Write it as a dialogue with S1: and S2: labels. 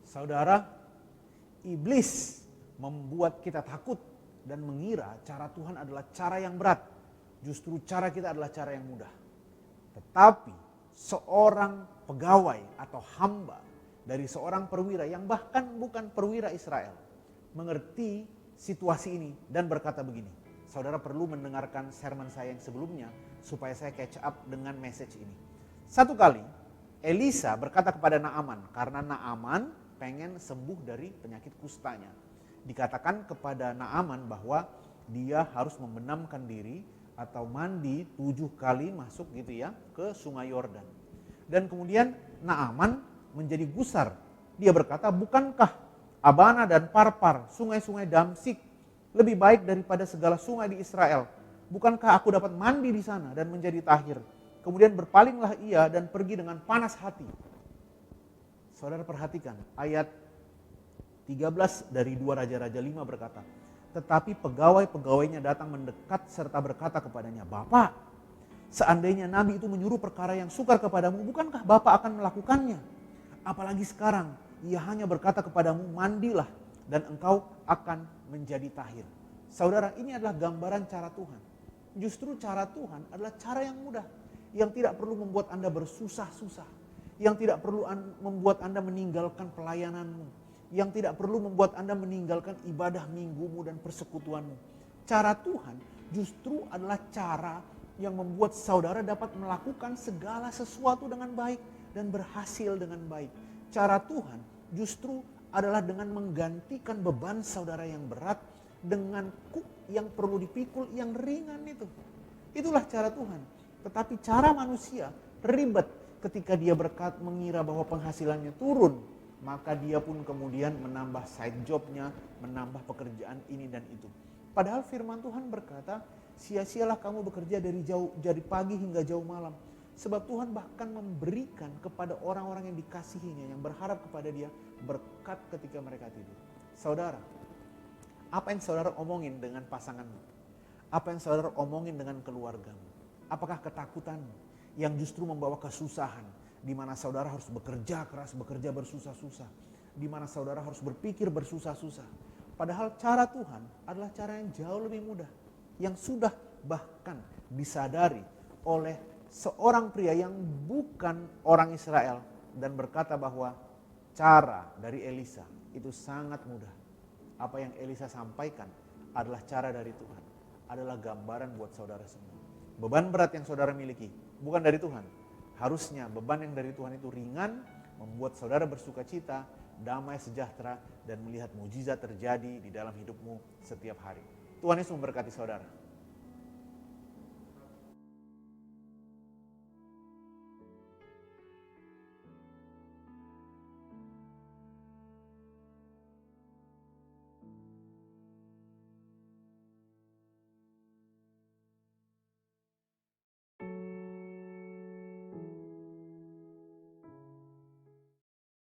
S1: Saudara, iblis membuat kita takut dan mengira cara Tuhan adalah cara yang berat. Justru cara kita adalah cara yang mudah. Tetapi seorang pegawai atau hamba dari seorang perwira yang bahkan bukan perwira Israel mengerti situasi ini dan berkata begini. Saudara perlu mendengarkan sermon saya yang sebelumnya supaya saya catch up dengan message ini. Satu kali Elisa berkata kepada Naaman, karena Naaman pengen sembuh dari penyakit kustanya. Dikatakan kepada Naaman bahwa dia harus membenamkan diri atau mandi 7 kali masuk gitu ya ke sungai Yordan. Dan kemudian Naaman menjadi gusar. Dia berkata, bukankah Abana dan Parpar, sungai-sungai Damsik lebih baik daripada segala sungai di Israel? Bukankah aku dapat mandi di sana dan menjadi tahir? Kemudian berpalinglah ia dan pergi dengan panas hati. Saudara perhatikan ayat 13 dari 2 Raja-Raja 5 berkata, tetapi pegawai-pegawainya datang mendekat serta berkata kepadanya, Bapak, seandainya Nabi itu menyuruh perkara yang sukar kepadamu, bukankah Bapak akan melakukannya? Apalagi sekarang, ia hanya berkata kepadamu, mandilah dan engkau akan menjadi tahir. Saudara, ini adalah gambaran cara Tuhan. Justru cara Tuhan adalah cara yang mudah, yang tidak perlu membuat Anda bersusah-susah, yang tidak perlu membuat Anda meninggalkan pelayananmu, yang tidak perlu membuat Anda meninggalkan ibadah minggumu dan persekutuanmu. Cara Tuhan justru adalah cara yang membuat saudara dapat melakukan segala sesuatu dengan baik dan berhasil dengan baik. Cara Tuhan justru adalah dengan menggantikan beban saudara yang berat dengan kuk yang perlu dipikul yang ringan itu. Itulah cara Tuhan. Tetapi cara manusia ribet ketika dia mengira bahwa penghasilannya turun, maka dia pun kemudian menambah side jobnya, menambah pekerjaan ini dan itu. Padahal firman Tuhan berkata, sia-sialah kamu bekerja dari pagi hingga jauh malam. Sebab Tuhan bahkan memberikan kepada orang-orang yang dikasihinya, yang berharap kepada dia, berkat ketika mereka tidur. Saudara, apa yang saudara omongin dengan pasanganmu? Apa yang saudara omongin dengan keluargamu? Apakah ketakutanmu yang justru membawa kesusahan, di mana saudara harus bekerja keras, bekerja bersusah-susah, di mana saudara harus berpikir bersusah-susah. Padahal cara Tuhan adalah cara yang jauh lebih mudah, yang sudah bahkan disadari oleh seorang pria yang bukan orang Israel dan berkata bahwa cara dari Elisa itu sangat mudah. Apa yang Elisa sampaikan adalah cara dari Tuhan, adalah gambaran buat saudara semua. Beban berat yang saudara miliki bukan dari Tuhan. Harusnya beban yang dari Tuhan itu ringan, membuat saudara bersuka cita, damai sejahtera, dan melihat mujizat terjadi di dalam hidupmu setiap hari. Tuhan Yesus memberkati saudara.